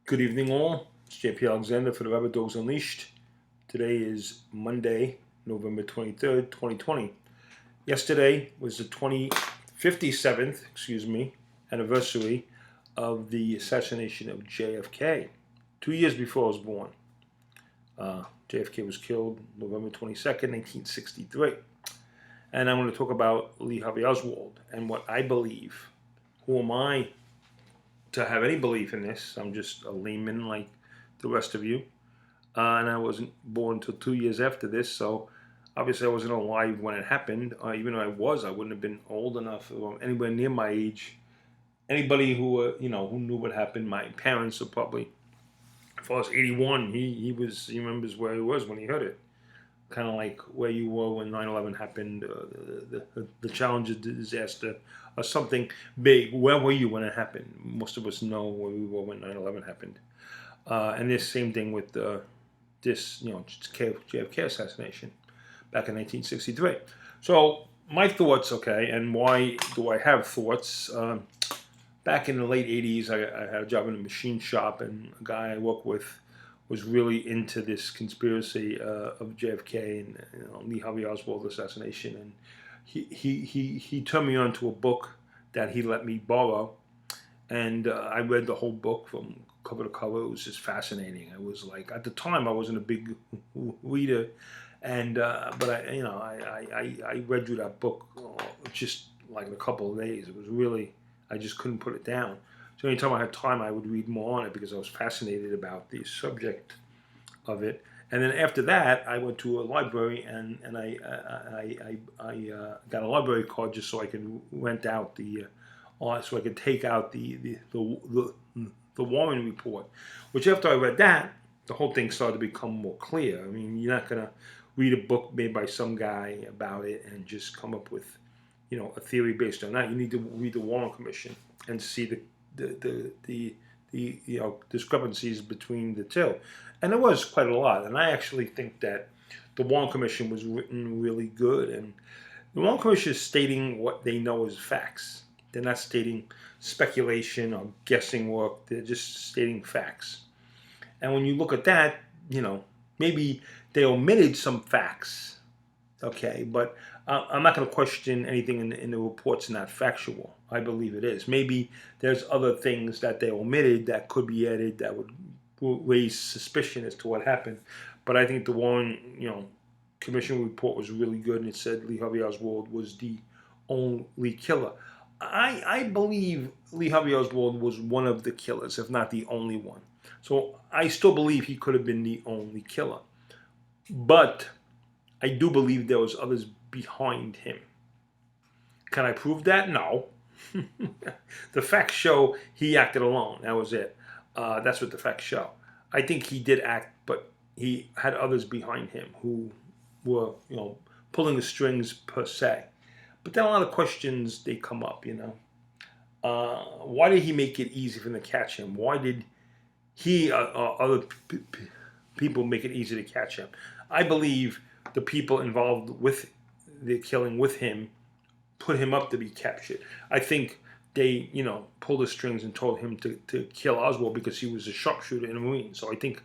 Good evening, all. It's JP Alexander for the Rabid Dogs Unleashed. Today is Monday, November 23rd, 2020. Yesterday was the 57th, anniversary of the assassination of JFK. 2 years before I was born. JFK was killed November 22nd, 1963. And I'm going to talk about Lee Harvey Oswald and what I believe. Who am I to have any belief in this? I'm just a layman like the rest of you. And I wasn't born until 2 years after this, so obviously I wasn't alive when it happened. Even though I wouldn't have been old enough or anywhere near my age. Anybody who who knew what happened, my parents are probably. If I was 81, he remembers where he was when he heard it. Kind of like where you were when 9/11 happened, the Challenger disaster, or something big. Where were you when it happened? Most of us know where we were when 9/11 happened. And this same thing with this JFK assassination back in 1963. So my thoughts, and why do I have thoughts? Back in the late 80s, I had a job in a machine shop, and a guy I worked with was really into this conspiracy of JFK and Lee Harvey Oswald assassination, and he turned me on to a book that he let me borrow, and I read the whole book from cover to cover. It was just fascinating. I was like, at the time, I wasn't a big reader, and but I read through that book just like in a couple of days. It was really, I just couldn't put it down. So anytime I had time, I would read more on it because I was fascinated about the subject of it. And then after that, I went to a library and I got a library card just so I could rent out so I could take out the Warren report. Which after I read that, the whole thing started to become more clear. I mean, you're not gonna read a book made by some guy about it and just come up with, a theory based on that. You need to read the Warren Commission and see the discrepancies between the two, and there was quite a lot. And I actually think that the Warren Commission was written really good, and the Warren Commission is stating what they know as facts. They're not stating speculation or guessing work. They're just stating facts. And when you look at that, maybe they omitted some facts. Okay, but I'm not going to question anything in the report's not factual. I believe it is. Maybe there's other things that they omitted that could be added that would raise suspicion as to what happened. But I think the Warren, Commission report was really good, and it said Lee Harvey Oswald was the only killer. I believe Lee Harvey Oswald was one of the killers, if not the only one. So I still believe he could have been the only killer. But I do believe there was others behind him. Can I prove that? No. The facts show he acted alone. That was it. That's what the facts show. I think he did act, but he had others behind him who were, pulling the strings per se. But then a lot of questions, they come up, Why did he make it easy for them to catch him? Why did he or other people make it easy to catch him? I believe the people involved with the killing with him put him up to be captured. I think they, pulled the strings and told him to kill Oswald because he was a sharpshooter in the Marines. So I think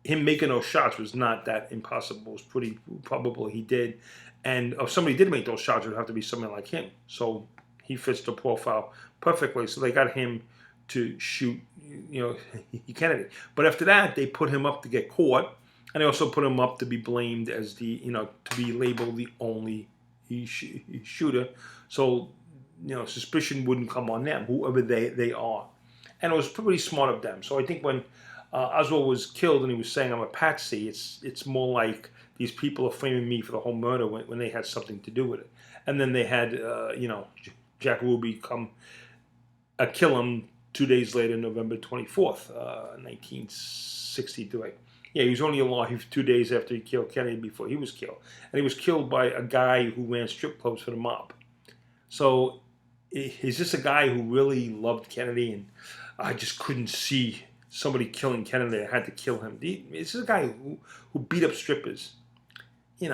him making those shots was not that impossible. It was pretty probable he did. And if somebody did make those shots, it would have to be somebody like him. So he fits the profile perfectly. So they got him to shoot, Kennedy. But after that, they put him up to get caught. And they also put him up to be blamed as to be labeled the only shooter. So, suspicion wouldn't come on them, whoever they are. And it was pretty smart of them. So I think when Oswald was killed and he was saying I'm a patsy, it's more like these people are framing me for the whole murder when they had something to do with it. And then they had, Jack Ruby come kill him 2 days later, November 24th, 1963. Yeah, he was only alive 2 days after he killed Kennedy before he was killed. And he was killed by a guy who ran strip clubs for the mob. So is this a guy who really loved Kennedy and I just couldn't see somebody killing Kennedy? I had to kill him. Is this a guy who beat up strippers? Is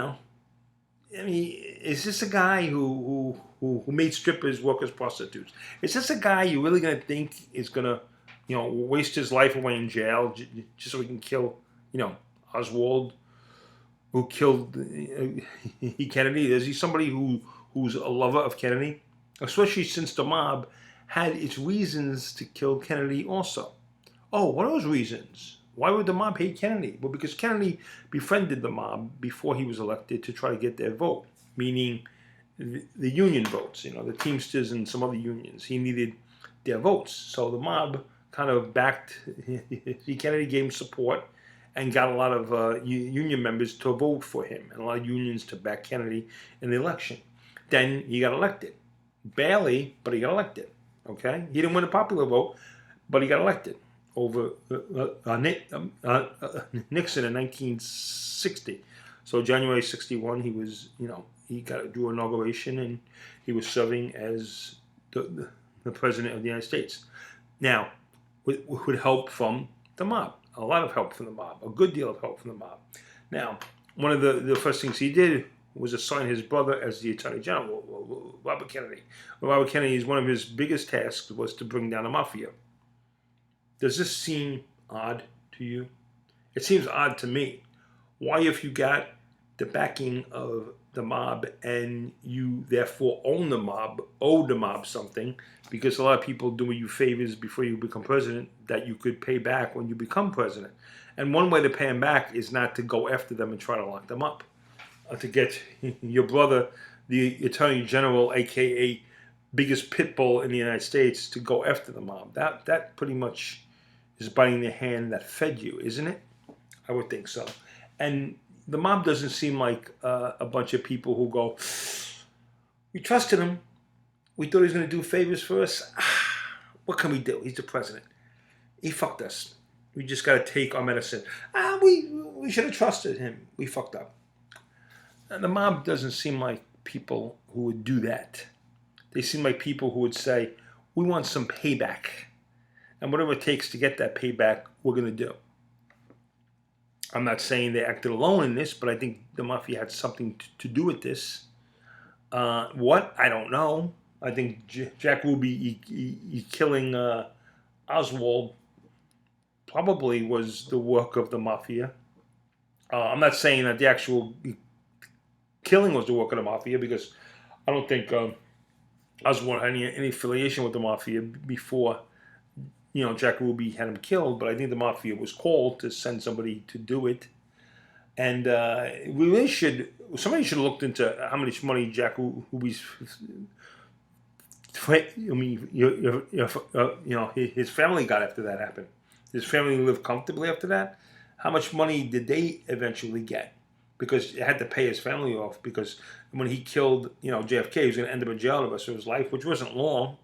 this a guy who made strippers work as prostitutes? Is this a guy you're really going to think is going to waste his life away in jail just so he can kill, Oswald, who killed Kennedy? Is he somebody who's a lover of Kennedy? Especially since the mob had its reasons to kill Kennedy also. Oh, what are those reasons? Why would the mob hate Kennedy? Well, because Kennedy befriended the mob before he was elected to try to get their vote, meaning the union votes, the Teamsters and some other unions. He needed their votes. So the mob kind of backed Kennedy, gave him support, and got a lot of union members to vote for him, and a lot of unions to back Kennedy in the election. Then he got elected. Barely, but he got elected. Okay? He didn't win a popular vote, but he got elected over Nixon in 1960. So January 61, he was, he got to do inauguration, and he was serving as the president of the United States. Now, with help from the mob, a lot of help from the mob, a good deal of help from the mob. Now, one of the first things he did was assign his brother as the Attorney General, Robert Kennedy. Robert Kennedy's one of his biggest tasks was to bring down the mafia. Does this seem odd to you? It seems odd to me. Why, if you got the backing of the mob and you therefore owe the mob something, because a lot of people do you favors before you become president that you could pay back when you become president. And one way to pay them back is not to go after them and try to lock them up. To get your brother, the Attorney General, aka biggest pit bull in the United States, to go after the mob. That pretty much is biting the hand that fed you, isn't it? I would think so. And the mob doesn't seem like a bunch of people who go, we trusted him. We thought he was going to do favors for us. What can we do? He's the president. He fucked us. We just got to take our medicine. We should have trusted him. We fucked up. And the mob doesn't seem like people who would do that. They seem like people who would say, we want some payback. And whatever it takes to get that payback, we're going to do. I'm not saying they acted alone in this, but I think the mafia had something to do with this. What? I don't know. I think Jack Ruby killing Oswald probably was the work of the mafia. I'm not saying that the actual killing was the work of the mafia, because I don't think Oswald had any affiliation with the mafia before Jack Ruby had him killed. But I think the mafia was called to send somebody to do it, and somebody should have looked into how much money Jack Ruby's his family got after that happened. His family lived comfortably after that. How much money did they eventually get? Because he had to pay his family off, because when he killed, JFK, he was going to end up in jail the rest of his life, which wasn't long.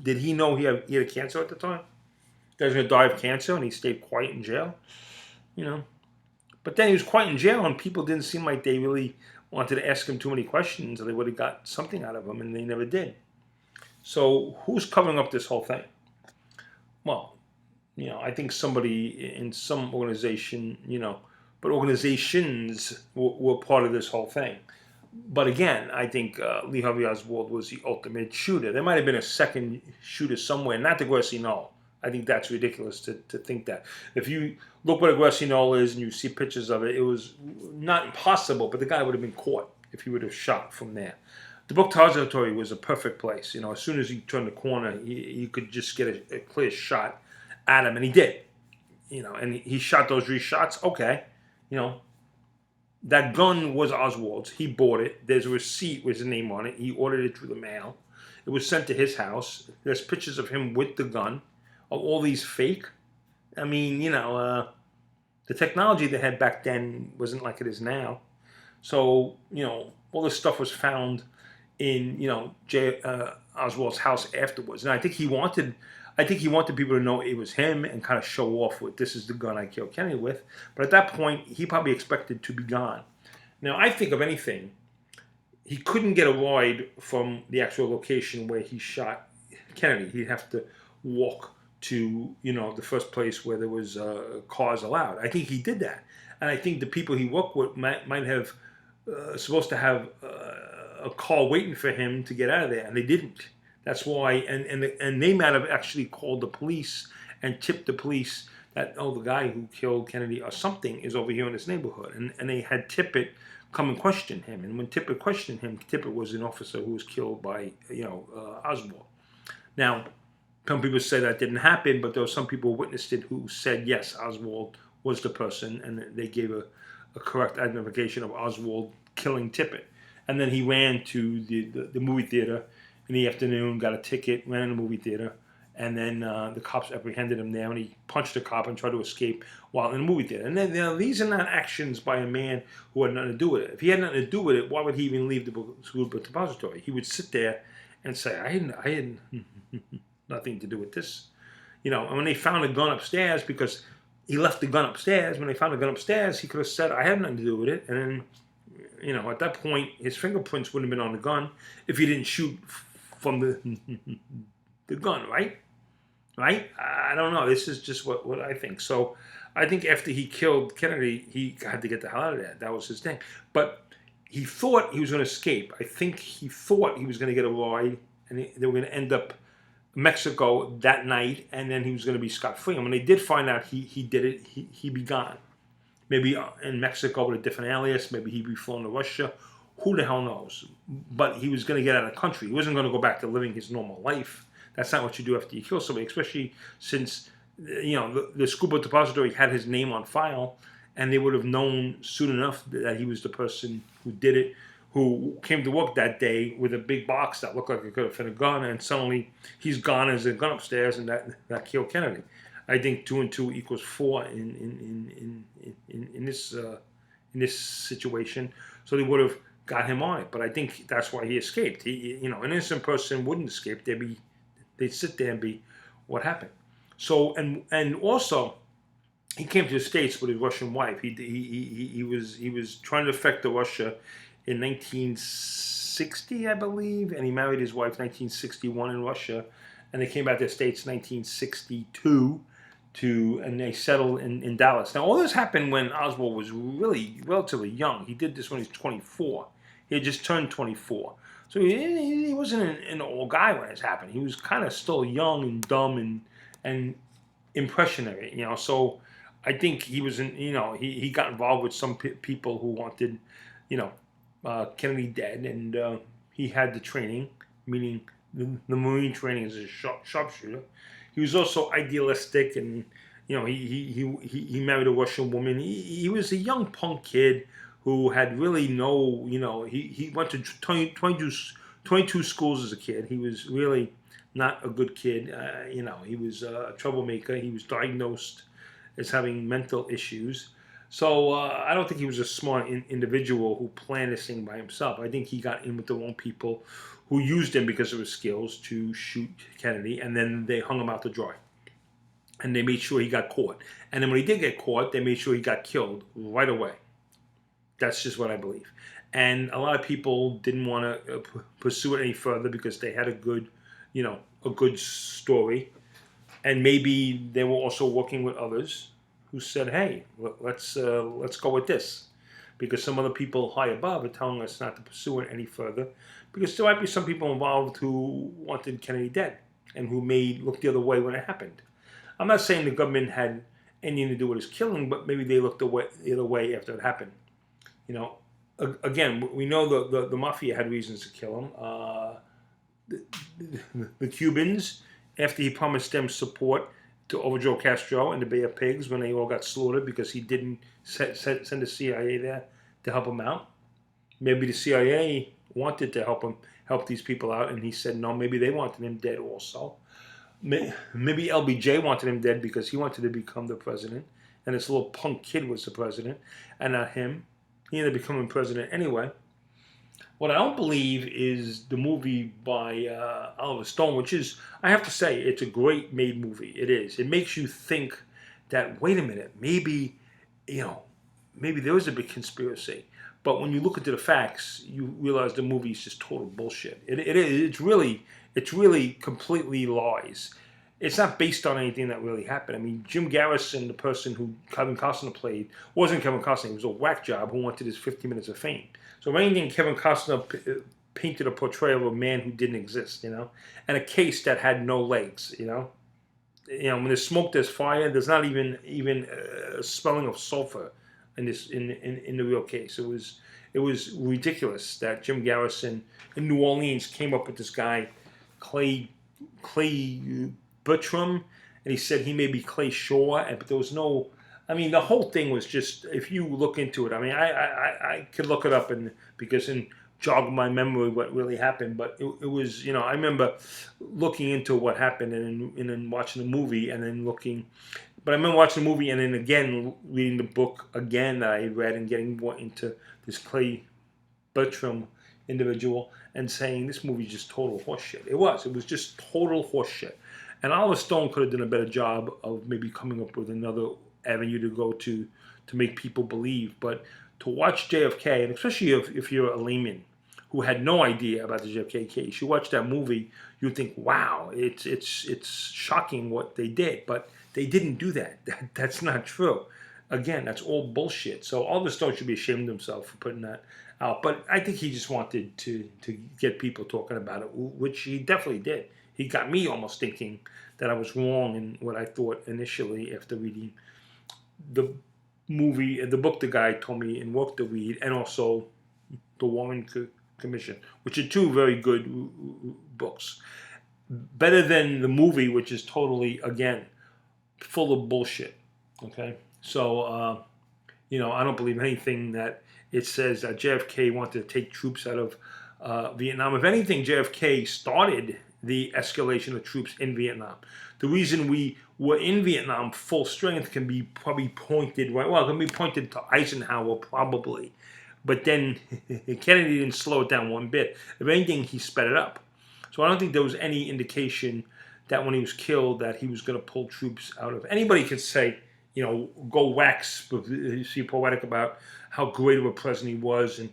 Did he know he had a cancer at the time? He was going to die of cancer, and he stayed quiet in jail, But then he was quiet in jail, and people didn't seem like they really wanted to ask him too many questions, or they would have got something out of him, and they never did. So who's covering up this whole thing? Well, I think somebody in some organization, but organizations were part of this whole thing. But again, I think Lee Harvey Oswald was the ultimate shooter. There might have been a second shooter somewhere, not the Grassy Knoll. I think that's ridiculous to think that. If you look what a Grassy Knoll is and you see pictures of it, it was not impossible, but the guy would have been caught if he would have shot from there. The Book Observatory was a perfect place. As soon as he turned the corner, you could just get a clear shot at him, and he did. And he shot those 3 shots. Okay, that gun was Oswald's. He bought it. There's a receipt with his name on it. He ordered it through the mail. It was sent to his house. There's pictures of him with the gun. Are all these fake? I mean, the technology they had back then wasn't like it is now. So, all this stuff was found in, Oswald's house afterwards. And I think he wanted people to know it was him and kind of show off with, this is the gun I killed Kennedy with. But at that point, he probably expected to be gone. Now, I think of anything, he couldn't get a ride from the actual location where he shot Kennedy. He'd have to walk to, the first place where there was cars allowed. I think he did that. And I think the people he worked with might have supposed to have a car waiting for him to get out of there, and they didn't. That's why, and they might have actually called the police and tipped the police that, oh, the guy who killed Kennedy or something is over here in this neighborhood. And they had Tippett come and question him. And when Tippett questioned him, Tippett was an officer who was killed by, Oswald. Now, some people say that didn't happen, but there were some people who witnessed it who said, yes, Oswald was the person, and they gave a correct identification of Oswald killing Tippett. And then he ran to the movie theater in the afternoon, got a ticket, ran in the movie theater, and then the cops apprehended him there, and he punched a cop and tried to escape while in the movie theater. And then, these are not actions by a man who had nothing to do with it. If he had nothing to do with it, why would he even leave the school depository? He would sit there and say, I had nothing to do with this. And when they found a gun upstairs, because he left the gun upstairs, when they found the gun upstairs, he could have said, I had nothing to do with it. And then, at that point, his fingerprints wouldn't have been on the gun if he didn't shoot from the gun, right? Right? I don't know. This is just what I think. So I think after he killed Kennedy, he had to get the hell out of there. That was his thing. But he thought he was going to escape. I think he thought he was going to get a ride, and they were going to end up in Mexico that night, and then he was going to be scot-free. And when they did find out he did it, he'd be gone. Maybe in Mexico with a different alias. Maybe he'd be flown to Russia. Who the hell knows? But he was going to get out of the country. He wasn't going to go back to living his normal life. That's not what you do after you kill somebody, especially since, the scuba depository had his name on file, and they would have known soon enough that he was the person who did it, who came to work that day with a big box that looked like it could have fit a gun, and suddenly he's gone as a gun upstairs, and that killed Kennedy. I think 2 and 2 equals 4 in this situation. So they would have got him on it, but I think that's why he escaped. An innocent person wouldn't escape. They'd sit there and be, what happened? So and also, he came to the States with his Russian wife. He was trying to affect the Russia in 1960, I believe, and he married his wife 1961 in Russia, and they came back to the States in 1962. And they settled in Dallas. Now, all this happened when Oswald was really relatively young. He did this when he was 24. He had just turned 24. So he wasn't an old guy when this happened. He was kind of still young and dumb and impressionary, So I think he was he got involved with some people who wanted, Kennedy dead, and he had the training, meaning the Marine training as a sharpshooter. He was also idealistic, and he married a Russian woman. He was a young punk kid who had really no, he went to 22 schools as a kid. He was really not a good kid. He was a troublemaker. He was diagnosed as having mental issues. So I don't think he was a smart individual who planned this thing by himself. I think he got in with the wrong people who used him because of his skills to shoot Kennedy, and then they hung him out to dry. And they made sure he got caught. And then when he did get caught, they made sure he got killed right away. That's just what I believe. And a lot of people didn't want to pursue it any further because they had a good story. And maybe they were also working with others who said, hey, let's go with this. Because some other people high above are telling us not to pursue it any further. Because there might be some people involved who wanted Kennedy dead and who may look the other way when it happened. I'm not saying the government had anything to do with his killing, but maybe they looked the other way after it happened. Again, we know the mafia had reasons to kill him. The Cubans, after he promised them support to overthrow Castro and the Bay of Pigs when they all got slaughtered because he didn't send the CIA there to help him out. Maybe the CIA wanted to help these people out, and he said no. Maybe they wanted him dead also. Maybe LBJ wanted him dead because he wanted to become the president, and this little punk kid was the president, and not him. He ended up becoming president anyway. What I don't believe is the movie by Oliver Stone, which is, I have to say, it's a great made movie. It is. It makes you think that, wait a minute, maybe there was a big conspiracy. But when you look into the facts, you realize the movie is just total bullshit. It's really completely lies. It's not based on anything that really happened. I mean, Jim Garrison, the person who Kevin Costner played, wasn't Kevin Costner. He was a whack job who wanted his 50 minutes of fame. So if anything, Kevin Costner painted a portrayal of a man who didn't exist, and a case that had no legs, when there's smoke, there's fire. There's not even a smelling of sulfur in this in the real case. It was ridiculous that Jim Garrison in New Orleans came up with this guy, Clay Bertram, and he said he may be Clay Shaw, but there was no. I mean, the whole thing was just. If you look into it, I mean, I could look it up because jog my memory what really happened, but it was, I remember looking into what happened and then watching the movie and then looking. But I remember watching the movie and then again reading the book again that I read and getting more into this Clay Bertram individual and saying this movie is just total horseshit. It was just total horseshit. And Oliver Stone could have done a better job of maybe coming up with another avenue to go to make people believe. But to watch JFK, and especially if you're a layman who had no idea about the JFK case, you watch that movie, you think, wow, it's shocking what they did. But they didn't do that. That's not true. Again, that's all bullshit. So Oliver Stone should be ashamed of himself for putting that out. But I think he just wanted to get people talking about it, which he definitely did. He got me almost thinking that I was wrong in what I thought initially after reading the movie, the book the guy told me and worked to read, and also the Warren Commission, which are two very good books. Better than the movie, which is totally, again, full of bullshit. Okay? So, I don't believe anything that it says that JFK wanted to take troops out of Vietnam. If anything, JFK started the escalation of troops in Vietnam. The reason we were in Vietnam full strength can be probably pointed, it can be pointed to Eisenhower probably. But then Kennedy didn't slow it down one bit. If anything, he sped it up. So I don't think there was any indication that when he was killed that he was going to pull troops out of. Anybody could say, go wax, be poetic about how great of a president he was, and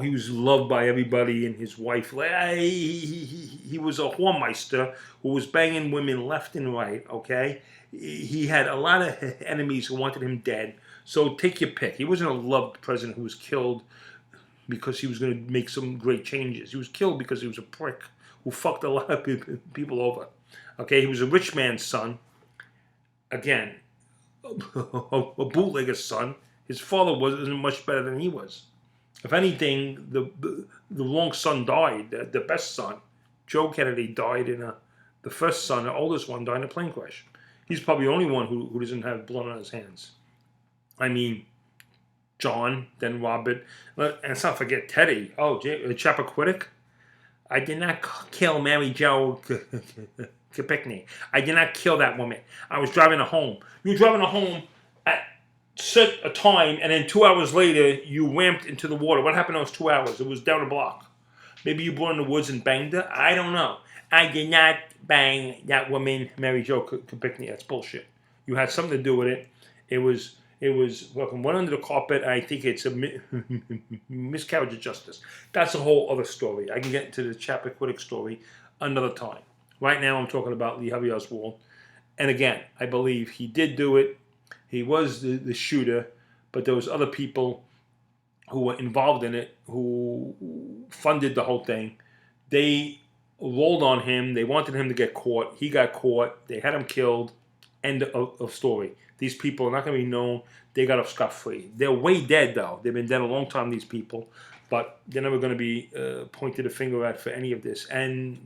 he was loved by everybody, and his wife. He was a whoremeister who was banging women left and right. Okay, he had a lot of enemies who wanted him dead. So take your pick. He wasn't a loved president who was killed because he was going to make some great changes. He was killed because he was a prick who fucked a lot of people over. Okay, he was a rich man's son. Again, a bootlegger's son. His father wasn't much better than he was. If anything, the wrong son died. The best son, Joe Kennedy, died the first son, the oldest one, died in a plane crash. He's probably the only one who doesn't have blood on his hands. I mean, John, then Rabid, and let's not forget Teddy. Chappaquiddick. I did not kill Mary Jo Kopechne. I did not kill that woman. I was driving her home. You were driving her home at set a time, and then 2 hours later, you ramped into the water. What happened in those 2 hours? It was down a block. Maybe you brought in the woods and banged her? I don't know. I did not bang that woman, Mary Jo Kopechne. That's bullshit. You had something to do with it. It was went under the carpet. I think it's a miscarriage of justice. That's a whole other story. I can get into the Chappaquiddick story another time. Right now, I'm talking about Lee Harvey Oswald. And again, I believe he did do it. He was the shooter, but there was other people who were involved in it, who funded the whole thing. They rolled on him. They wanted him to get caught. He got caught. They had him killed. End of story. These people are not going to be known. They got off scot-free. They're way dead, though. They've been dead a long time, these people. But they're never going to be pointed a finger at for any of this. And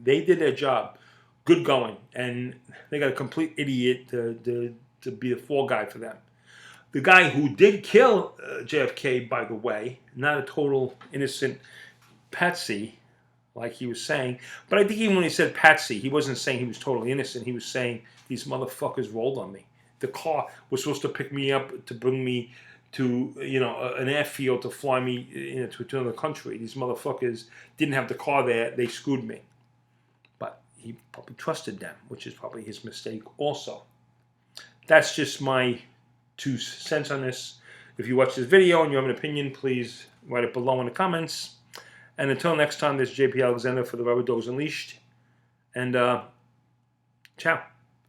they did their job. Good going. And they got a complete idiot to be the fall guy for them. The guy who did kill JFK, by the way, not a total innocent patsy, like he was saying. But I think even when he said patsy, he wasn't saying he was totally innocent. He was saying, these motherfuckers rolled on me. The car was supposed to pick me up to bring me to an airfield to fly me to another country. These motherfuckers didn't have the car there. They screwed me. But he probably trusted them, which is probably his mistake also. That's just my 2 cents on this. If you watch this video and you have an opinion, please write it below in the comments. And until next time, this is JP Alexander for the Rubber Dogs Unleashed. And ciao.